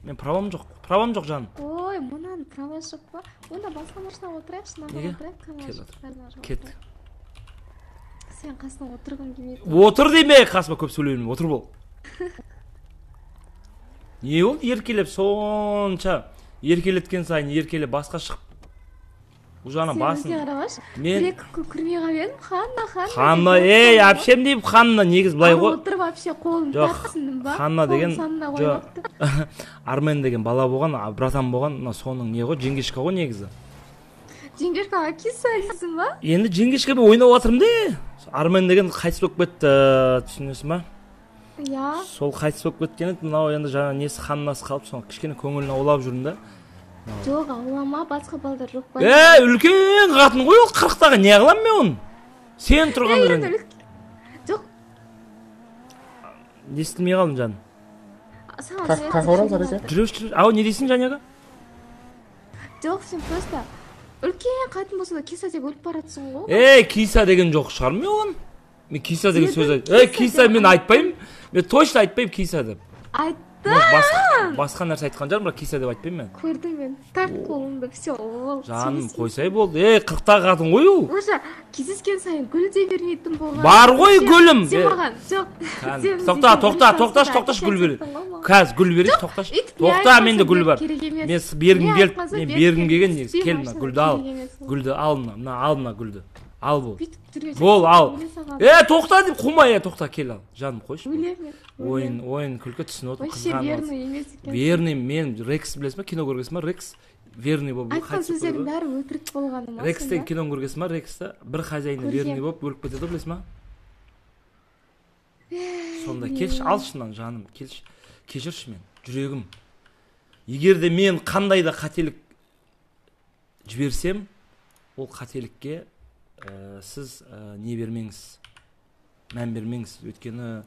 Мен правам жоқ жаным. Ой, мұнан права жоқ па? Онда басқа машинаға отырайықшы, маған отырайық. Кет. Сен қасына отырғым келмейді. Отыр деме, қасыма көп сөйлеймін, отыр бол. Не ол еркелеп сонша еркелеткен сайын еркелеп басқа шығып. Ужана басын. Сен қарамаш. Мен Бір-екі күрмей қалып едім. Ханна, әпшем дейіп Ханна негіз былай ғой. Отырып вообще қолын тартсындым ба? Ханна деген Армен деген бала болған, братан болған, соның не ғой, жеңгешка ғой негізі. Жеңгешкаға киса дейсің ба? Енді жеңгешкемен ойнап отырмын де. Армен деген қайтыс болып кетті, түсінесің ба? Иә. Сол қайтыс болып кеткен еді, мынау енді жаңа несі Ханнасы қалып, соны кішкене көңілін аулап жүрмін да. Жоқ, аулама, басқа балдар жоқ па? Үлкен қатын ғой ол, 40-тағы не қылам мен оны? Сен тұрған жүрген. Жоқ. Естілмей қалдым жаным. Қақ орам сарайса? Жүреш. Ау, не дейсің жаңағы? Жоқ, сен просто үлкен қатын болса да киса деп өліп баратсың ғой. Киса деген жоқ шығар мен оған. Мен киса деген сөз айтып. Киса мен айтпаймын. Мен точно айтпаймын киса деп. Айттым. Басқа нәрсе айтқан жарым, бірақ киса деп айтпаймын мен. Көрдім мен. Тарт қолыңды, все. Жаным, қойсай болды. 40-тағы қатын ғой ол. Уже кездескен сайын гүл де бермейтін болған. Бар ғой гүлім. Сен маған, жоқ. Тоқташ гүл береді. Қазір гүл береді, тоқташ. Тоқта, менде гүл бар. Мен бергім келген негіз. Кел мына гүлді ал. Гүлді ал мына гүлді. Ал бұл. Бол, ал. Тоқта деп қумай, тоқта, кел ал. Жаным қойшы. Ойын күлкі түсін отыр. Вообще верный емес екен. Верный, мен Рекс білесің ба? Кино көргесің ба? Рекс верный болып айтқан сөздердің бәрі өтірік болғаны ма? Рекстен кино көргесің ба? Рексті бір хозяйны верный болып өліп кетеді, білесің ба? Сонда келші, алшынан жаным, келші. Кешірші мен, жүрегім. Егер де мен қандай да қателік жіберсем, ол қателікке сіз не бермеңіз, мән бермеңіз. Өйткені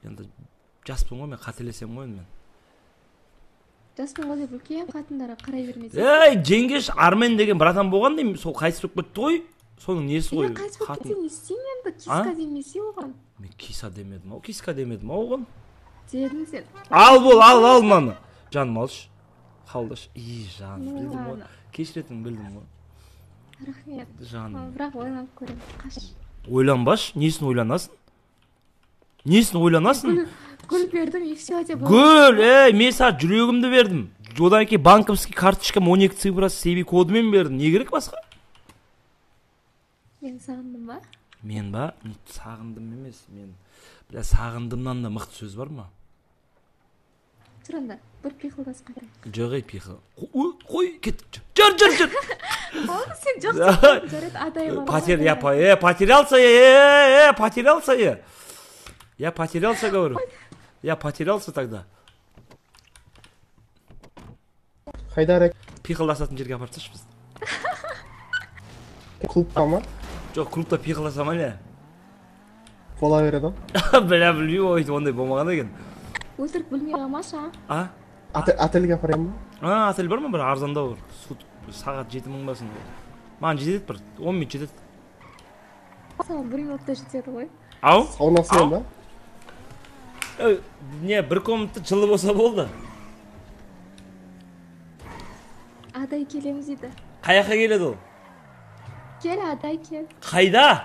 енді жаспын ғой, мен қателесем ғой мен. Жаспын ғой деп үлкен қатындарға қарай бермесең. Жеңгеш Армен деген братан болған деймін, сол қайтыс болып кетті ғой. Соның несі ғой? Қайтыс болып кетсе не істеймін енді, киска демесе оған. Мен киса демедім, киска демедім оған. Дедің сен. Ал бол, ал маны. Жаным алшы. Қалдаш. Жаным, білдім ғой. Кешіретін білдім ғой. Рахмет. Жаным. Бірақ ойланып көрем. Қаш. Ойланбаш, несін ойланасың? Несін ойланасың? Гүл бердім, и все деп. Гүл, мен саған жүрегімді бердім. Одан кейін банковский карточкам 12 цифрасы сейби кодымен бердім. Не керек басқа? Мен сағындым ба? Мен ба? Сағындым емес. Мен сағындымнан да мықты сөз бар ма? Тұранда, бір пиқылдас қайда. Жоғай пиқыл. Қой, кет. Жүр. Ол сен жоқсың. Жарет адайым. Потерялся, Я потерялся, говорю. Я потерялся тогда. Қайдар пиқылдасатын жерге апарсашы бізді. Клубқа ма? Жоқ, клубта пиқылдаса ма не? Бола береді. Білмеймін, ондай болмаған екен. Өтірік білмей қалмашы, а? Отельге апарайын ба? Отель бар ма? Бір арзандау бір. Сағат 7.000 басын. Маған жетеді бір, 10 минут жетеді. Саған 1 минутта жетеді ғой. Ау? Саунасымен ба? Не, бір комнатта жылы болса болды. Адай келеміз дейді. Қаяққа келеді ол? Кел, адай кел. Қайда?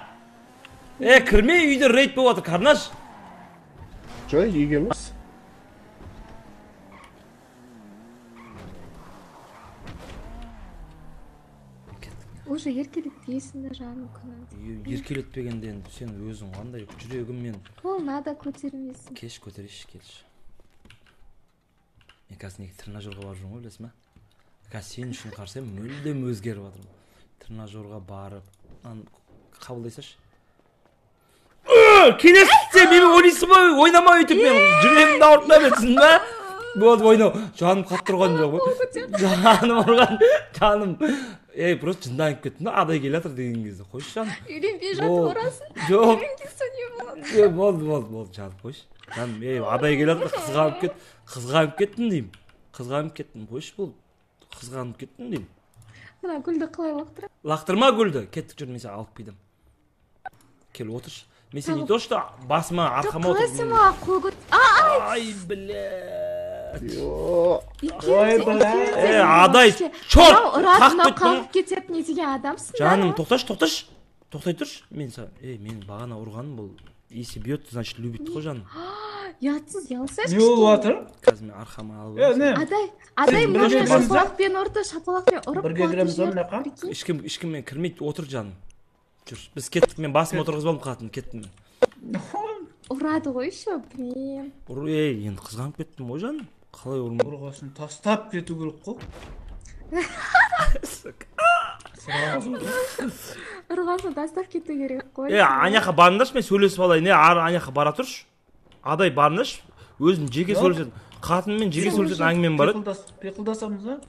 Кірме, үйде рейд болып отыр, қарнаш. Жоқ, үйге емес. Уже еркелетпейсіңдер жаным күнін. Еркелетпегенде енді сен өзің қандай жүрегіммен. Қолына да көтермейсің. Кеш көтерейші, келші. Мен қазір неге тренажерға барып жүрмін ғой, білесің ба? Қазір сен үшін қарасам мүлдем өзгеріп жатырмын. Тренажерға барып, қабылдайсашы. Келесің, мен ойнайсың ба? Ойнама өйтіп, мен жүрегімді ауыртпай берсің ба? Болды, ойнау. Жаным қатты ұрған жоқ ғой. Жаным ұрған, жаным. Просто жынданып кеттім да, адай келатыр деген кезде. Қойшы жаным. Үйленбей жатып орасын. Жоқ. Үйленбейсің не болады? Болды, жаным, қойшы. Жаным, адай келатыр, қызғанып кеттім деймін. Қызғанып кеттім, қойшы бұл. Қызғанып кеттім деймін. Мына гүлді қалай лақтырам? Лақтырма гүлді. Кеттік жүр, мен саған алып келдім. Кел, отыршы. Мен сен не то, что басыма арқама отырып. Жоқ, қалай сен маған қол көт. Ай, бля. Адай чорт ұрасына қалып кететін не деген адамсың да? Жаным, тоқташы. Токтай тұршы. Мен менің бағана ұрғаным бұл если бьет, значит любит ғой жаным. Ұятсыз, ұялсайшы. Не болып жатыр? Қазір мен арқама алып. Адай можно шапалақпен ұрды, шапалақпен ұрып бірге кіреміз ба мына жаққа? Ешкіммен кірмейді, отыр жаным. Жүр, біз кеттік, мен басым отырғызып алдым қатын, кеттім мен. Ұрады ғой еще, блин. Енді қызғанып кеттім ғой жаным. Қалай ұрмай? Ұрғасын тастап кету керек қой. Ұрғасын тастап кету керек қой. Аняқа барыңдаршы, мен сөйлесіп алайын. Аняқа бара тұршы. Адай барыңдаршы. Өзін жеке сөйлесетін. Қатынмен жеке сөйлесетін әңгімем бар еді. Пиқылдасамыз ба?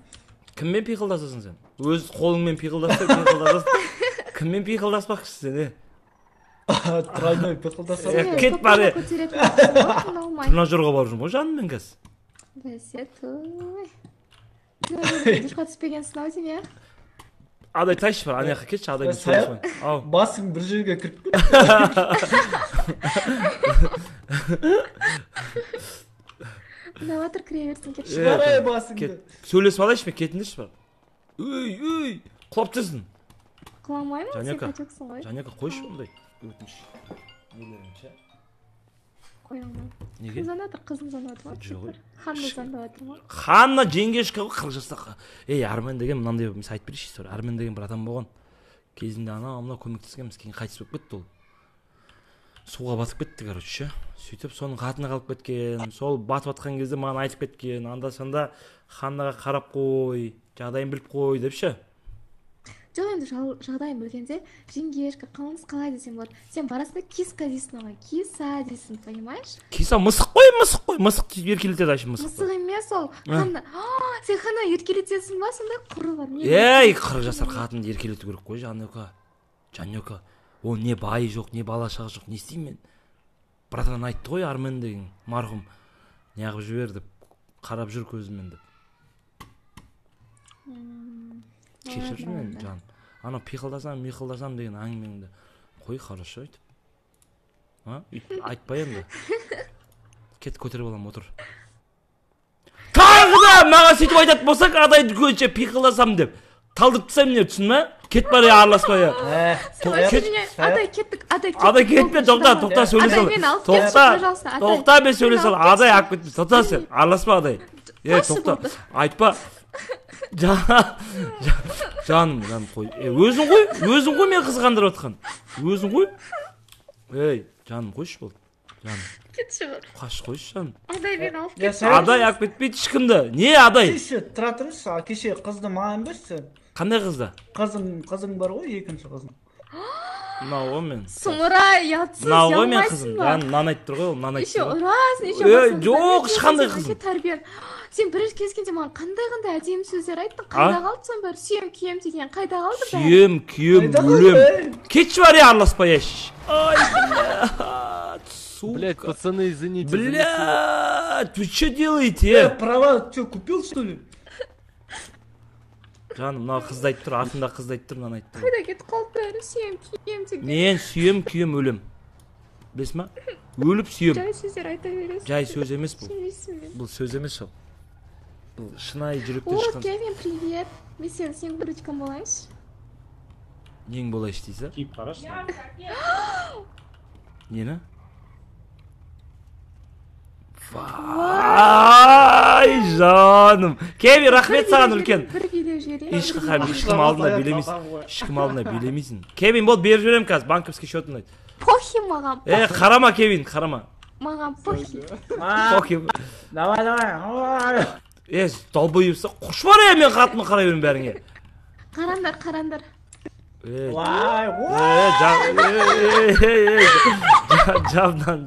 Кіммен пиқылдасасың сен? Өз қолыңмен пиқылдасың. Кіммен пиқылдаспақшы сен, Тройной пиқылдасам. Кет бары. Тренажерға барып жүрмін ғой жаным мен қазір. Бәсе той. Дұрқа түспегенсің ау деме? Адай тайшы бар, аняқа кетші, адаймен сөйлесіп. Басың бір жерге кіріп кет. Наватыр кіре берсін кетші. Барай басыңды. Сөйлесіп алайшы мен, кетіндерші бар. Өй, құлап тұрсың. Құламаймын, сен қачықсың ғой. Жанека, қойшы ондай. Өтініш. Нелерінше. Қой алмай. Неге? Қызым занады ма? Жоқ. Ханна занады ма? Ханна жеңгешка ғой 40 жастағы. Армен деген мынандай мен айтып берейінші. Армен деген бір адам болған. Кезінде ана көмектескенбіз, кейін қайтыс болып кетті ол. Суға батып кетті, короче. Сөйтіп соның қатыны қалып кеткен. Сол батып жатқан кезде маған айтып кеткен. Анда-санда Ханнаға қарап қой, жағдайын біліп қой деп ше. Жоқ, енді жағдайын білгенде жеңгешка қалыңыз қалай десем болады. Сен барасында киска дейсің оған, киса дейсің, понимаешь? Киса мысық қой. Мысық еркелетеді айшы мысық. Мысық емес ол. Ханна, сен Ханна еркелетесің ба? Сондай құры бар. 40 жасар қатынды еркелету керек қой, Жанека. О, не байы жоқ, не бала шағы жоқ, не істеймін мен? Братан айтты ғой, Армен деген марқұм. Неғып жібер деп, қарап жүр көзімен деп. Кешір мен, жан. Ана пиқылдасам деген әңгімеңді қой, хорошо айтып. Айтпай енді. Кет көтеріп алам, отыр. Тағы да маған сөйтіп айтатын болсақ, адайды көзінше пиқылдасам деп. Талдырып тастаймын не түсін ма? Кет бары араласпай. Адай кеттік. Адай кетпе, тоқта сөйлесе ал. Тоқта мен сөйлесе ал. Адай ақ кетпе. Тоқта сен, араласпа адай. Тоқта, айтпа. Жаным қой. Өзің қой мен қызғандырып отқан. Өзің қой. Жаным қойшы бол. Жаным. Кетші бар. Қаш қойшы жаным. Адай мен алып кетші. Адай ақ кетпейді ешкімді. Не адай? Кеше тұра тұршы, кеше қызды маған берші. Қандай қызды? Қызың бар ғой, екінші қызың. Мынау ғой мен. Сұмырай, ұятсыз, ұялмайсың ба? Нан айтып тұр ғой, ол нан айтып тұр. Ұрасың, жоқ, ешқандай қыз. Сен бірінші кезгенде маған қандай әдемі сөздер айттың, қайда қалды сон бәрі? Сүйем, күйем деген қайда қалды бәрі? Сүйем, күйем, өлем. Кетші бар араласпай еш. Ай, сука. Блядь, пацаны, извините. Блядь, вы что делаете? Права что, купил, что ли? Жаным, мына қызды айтып тұр, артында қызды айтып тұр, мынаны айтып тұр. Қайда кетіп қалды бәрі, сүйем, күйем деген. Мен сүйем, күйем, өлем. Білесің ма? Өліп сүйем. Жай сөздер айта бересің. Жай сөз емес бұл. Сүймейсің мен. Бұл сөз емес ол. Бұл шынайы жүректен О, шыққан. Кевин, привет. Мен сенің бірічкам болайыншы. Нең болайыншы дейсі? Киіп қарашы. Нені? Вай, жаным. Кевин, рахмет саған үлкен. Бір видео жіберейін. Ешкім алдына билемейсің. Кевин, бол беріп жіберем қазір, банковский счетын айт. Похи маған. Қарама, Кевин, қарама. Маған похи. Похи. Давай. Долбойырса, құш бар мен қатыны қарай берем бәріңе. Қарандар.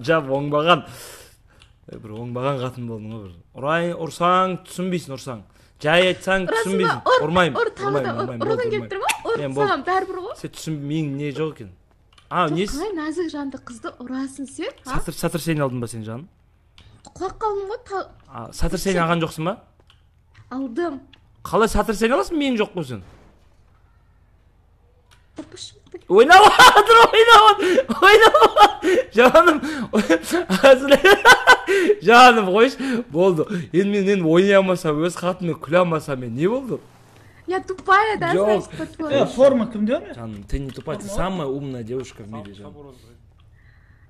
Жап, оңбаған. Бір оңбаған қатын болдың ғой. Ұрсаң, түсінбейсің, ұрсаң. Жай айтсаң, түсінбейсің. Ұрмайым. Ұрғын келіп тұр ма? Саған бәрібір ғой. Сен түсінбейің не жоқ екен. Несі? Қалай нәзік жанды қызды ұрасың сен? Сатыр сен алдың ба сен жаным? Құлақ қалдың ғой. Сатыр сен алған жоқсың ба? Алдым. Қалай сатыр сен аласың, мен жоқ қой сен? Oynamadır, oynamadır. Canım. Canım koyuş. Oldu. Men oynayamasa, öz katımı külamasa men ne oldu? Я тупая, да, Жоқ. значит, по-твоему? Форма кім diyor mu? Жаным, ты не тупая, ты самая умная девушка в мире, жаным.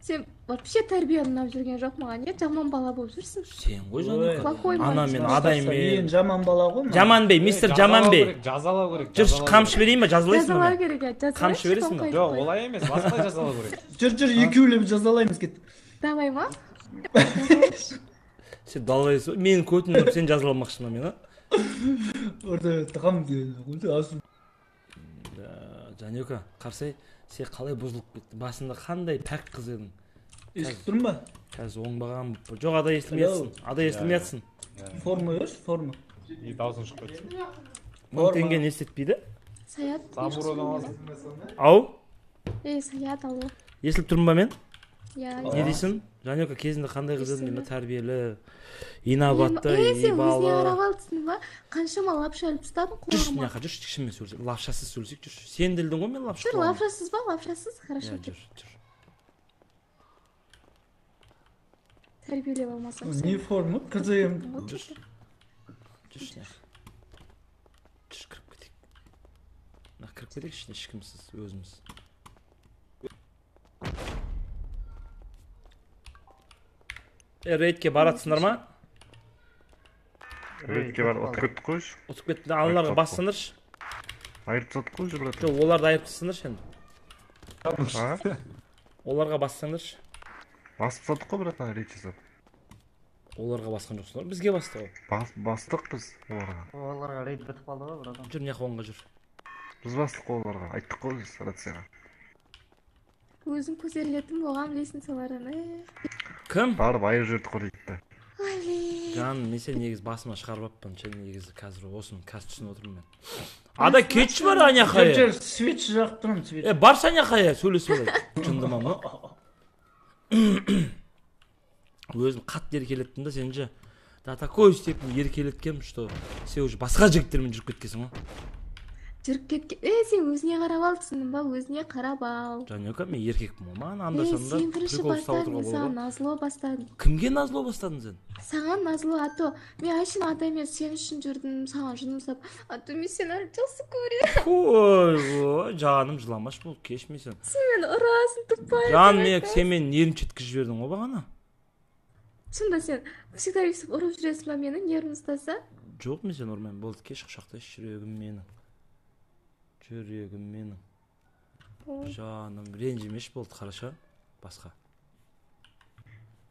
Сен вообще тәрбие ұнап жүрген жоқ маған, не? Жаман бала болып жүрсің. Сен ғой жаным. Плохой Ана мен адаймен. Жаман бала ғой. Жаманбей, мистер Жаманбей. Жазалау керек. Жүрші қамшы берейін ба, жазалайсың Жазалау ба? керек, жазалайшы. Қамшы бересің ба? Жоқ, олай емес, басқалай жазалау керек. Жүр, екеулеп жазалаймыз кет. Давай ма? Сен далайсың, мен көтініп сен жазаламақшын мен, а? Orada тағам дейді, асыл. Жанёка, қарсай, сен қалай бұзылып кетті? Басында қандай пәк қыз едің? Естіп тұрмын ба? Қазір оңбаған болып. Жоқ, адай естілмейатсың. Адай естілмейатсың. Форма өш, форма. И даусың шығып кетті. 1000 теңге не істетпейді? Саят. Забуродан аласың. Ау? Саят алу. Естіліп тұрмын ба мен? Я. Не дейсің? Жанёка кезінде қандай қыз едің? Мен тәрбиелі, инабатты, сен өзіне ибалы. қарап алдың ба? Қаншама лапша іліп тастадың Жүрші, қолыма. мына жаққа жүрші, кішімен сөйлесек. Лапшасыз сөйлесек, жүрші. Сен делдің ғой мен лапша. Жүр, лапшасыз ба? Лапшасыз? Хорошо. Жүр. Тәрбиелеп алмасам. Не форма? КЗМ. Жүрші, кіріп кетейік. Кіріп кетейік ішіне, ешкімсіз, өзіміз. Рейдке баратсыңдар ма? Рейдке бар, ұтып кеттік қойш. Ұтып кетті, аналарға бассыңдаршы. Айырып тастадық қой жүр. Жоқ, оларды айырып тастаңдаршы енді. Оларға бассаңдаршы. Басып тастадық қой братан, рейд жасап. Оларға басқан жоқсыңдар, бізге басты ғой. Бастық біз оларға. Оларға рейд бітіп қалды ғой братан. Жүр, мына жаққа оңға жүр. Біз бастық қой оларға, айттық қой біз рацияға. Өзің көтерілетін болған білесің солардан. Кім? Барып айырып жібердік қой рейдті. Жаным, мен сен негіз басыма шығарып аппын, сен негізі қазір осыны қазір түсініп отырмын мен. Ада кетші бар аняқая. Жүр, свет жағып тұрмын, свет. Баршы аняқая, сөйлесіп олай. Жындыма мұ? Өзім қатты еркелеттім да, сен же. Да такой степен еркелеткем, что сен уже басқа жігіттермен жүріп кеткесің ғой. Жүріп кеткен. Сен өзіне қарап ал, түсіндің ба? Өзіне қарап ал. Жанёка, мен еркекпін ғой, маған анда-санда сен бірінші бастадың, саған назло бастадың. Кімге назло бастадың сен? Саған назло, ато мен Айшын адаймен сен үшін жүрдім, саған жұмсап. Ато мен сені әлі жақсы көремін. Ой, жаным жыламаш бол, кешме сен. Сен мені ұрасың, тупая. Жан, сен мені нервничеткізіп жібердің ғой бағана. Сонда сен всегда өйстіп ұрып жүресің ба мені, нервім ұстаса? Жоқ, мен сен ұрмаймын, болды, кеш құшақтайшы, жүрегім менің. Жүрегім менің. Жаным, ренжімеш болды, қараша, басқа.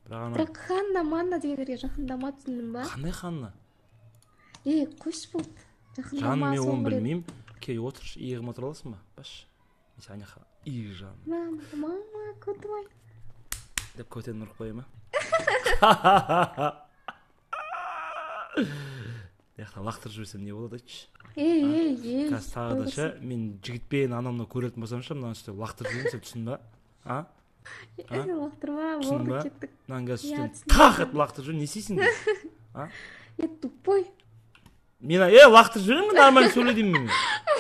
Бірақ Ханна, Манна дегендерге жақындама, түсіндің ба? Қандай Ханна? Қош болды. Жаным, мен оны білмеймін. Кей отыршы, иығым отыра аласың ба? Баш. Мен сен аняқа, иығы жаным. Мама, көтімай. Деп көтен ұрып қойы ма? Яқтан лақтырып жіберсем не болады айтшы? Қазір тағы да ше, мен жігітпен анамны көретін болсам ше, мынаны үстеп лақтырып жүрмін, сен түсін ба? Лақтырма, болды кеттік. Мынаны қазір үстен тақ етіп лақтырып жүрмін, не істейсің де? Тупой. Мен лақтырып жүрмін, нормально сөйле деймін мен.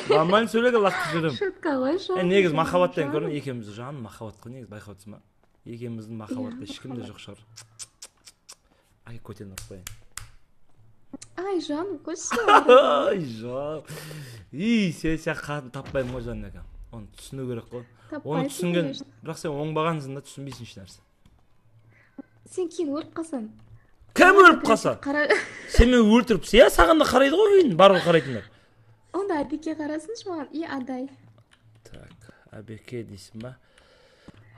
Нормально сөйлеге лақтырып жүрмін. Шутка ғой шу. Негіз махаббаттан көрін, екеумізді жаным махаббат қой, негіз байқап отырсың ба? Екеуміздің махаббатта ешкімде жоқ шығар. Ай, көтен ұрып қояйын. Ай, жаным, қойшы. Ай, жаным. Сен сияқты қатын таппаймын ғой жаным әкем. Оны түсіну керек қой. Оны түсінген, бірақ сен оңбағансың да түсінбейсің еш нәрсе. Сен кейін өліп қалсаң. Кім өліп қалса? Сен мен өлтіріп, саған да қарайды ғой кейін, барлығы қарайтындар. Онда Әбеке қарасыншы маған, Адай. Так, Әбеке дейсің ба?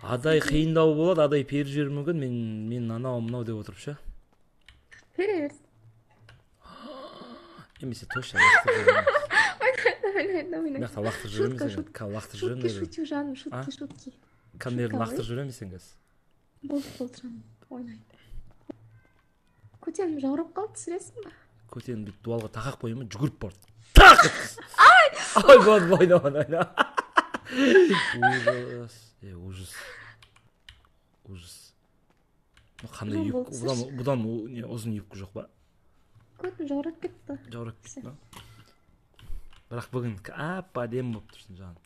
Адай қиындау болады, Адай періп жіберуі мүмкін, мен анау мынау деп отырып ше. Пере берсін. Емесе точно лақтырып жүрмін. Ойнайды. Мияқта лақтырып жүрмін сен. Лақтырып жүрмін. Шутки шутю жаным, шутки. Камераны лақтырып жүрмін сен қазір. Болды жаным, ойнайды. Көтенім жаурап қалды, түсіресің ба? Көтенім бүйтіп дуалға тақақ қойымын, жүгіріп барды. Тақ еткіз! Ай, болды, ойна. Ужас. Ужас. Қандай юбка? Бұдан ұзын юбка жоқ ба? Көтім жаурап кетті. Бірақ бүгін әп әдемі болып тұрсың жаным.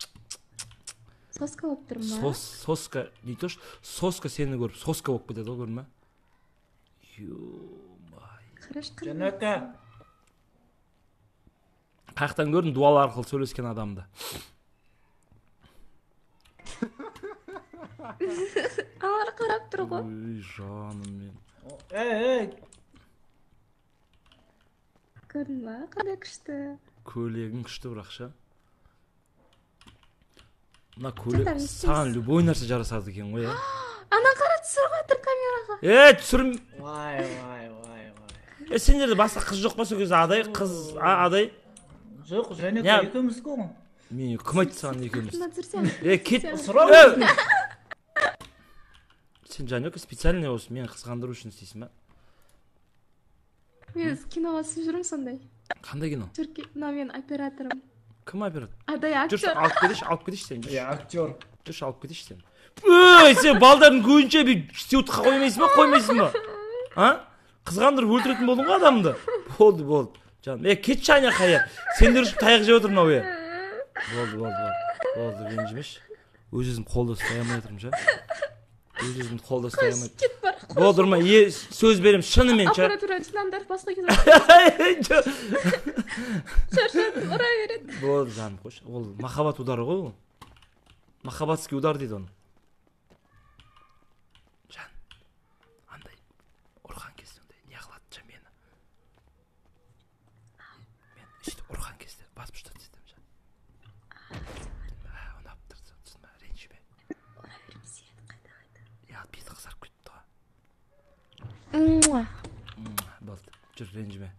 Соска болып тұрмын ба? Соска не то что соска сені көріп соска болып кетеді ғой көрме. Жанака. Қаяқтан көрдің дуал арқылы сөйлескен адамды. Алар қарап тұр ғой. Ой, жаным мен. Ey. Көрдің ба? Қандай күшті. Көйлегің күшті бірақ ша. Мына көйлек саған любой нәрсе жарасады екен ғой, Ана қара түсіріп жатыр камераға. Түсірім. Vay. Сендерде басқа қыз жоқ па сол кезде адай, қыз, адай? Жоқ, Жанака екеуміз ғой. Мен кім айтты саған екеуміз? Шына түсірсең. Кет. Сұрау. Сен Жанака специально осы мені қызғандыру үшін істейсің ба? Мен киноға түсіп жүрмін сондай. Қандай кино? Мына мен операторым. Кім оператор? Адай актер. Жүрші, алып кетейші сен. Актер. Жүрші, алып кетейші сен. Сен балдардың көзінше сеуітқа қоймайсың ба? Қызғандырып өлтіретін болдың ғой адамды. Болды. Жаным, кетші ана қая. Сендер үшін таяқ жеп отыр мынау, Болды, ренжімеші. Өз-өзім қолда ұстай алмай отырмын, Өз-өзімді қолда ұстай алмай. Кет бар. Болды, ұрма, сөз берем, шынымен, Аппаратура жыландар басқа кезде. Шаршатып ұра береді. Болды, жаным, қойшы. Ол махаббат удары ғой ол. Махаббатский удар дейді оны. Жан, андай ұрған кезде ондай не қылады мені. Мен үсті ұрған кезде басып ұштады сөйтем, Жан. Ұнап тұрды, түсінме, ренжіме. Ұра берем, сен қайда. Беті қызарып кетті ғой. Болды, жүр, ренжіме.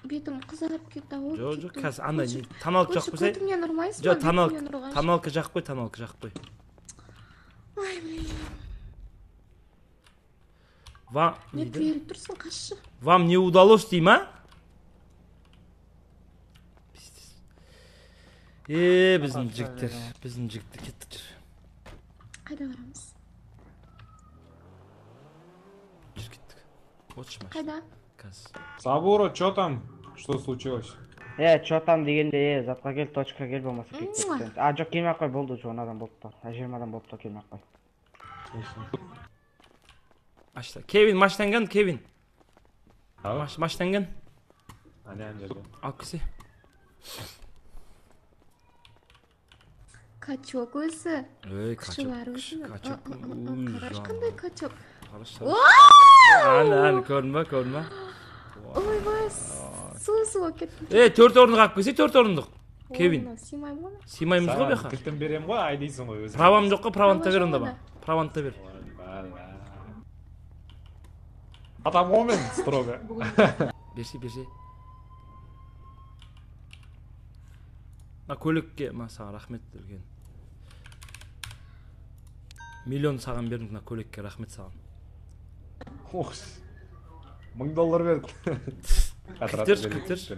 Бетім қызарып кетті. Жоқ, қазір андай таналық жақып қойсай. Көтімнен ұрмайсың ба? Жоқ, таналыққа жақып қой. Ой, блин. Не тіреліп тұрсың, қашшы. Вам не удалось, дей ма? Біздің жігіттер кетті жүр. Қайда барамыз? Жүр кеттік. Отшы машина. Қайда? Қазір. Сабура, что там? Что случилось? Что там дегенде, затқа кел, точка кел болмаса кетсек. Жоқ, келмей қой, болды, 10 адам болыпты. 20 адам болыпты, келмей қой. Ашта. Кевин, маштанган, Кевин. Маштанган. Жерде. Алып келсе. Качок өзі. Качок. Қараш қандай качок. Аны, көрінбе. Ой, бай, су кетті. 4 орындық алып келсе, 4 орындық. Кевин. Симаймыз ғой беха. Кілтін берем ғой, айдейсің ғой өзің. Правам жоқ қой, правантта бер онда ба. Правантта бер. Атам ғой мен, строго. Берсе. Көлікке, саған рахмет берген. Миллион саған бердім, көлікке рахмет саған. $1000 берді. Кеттерші.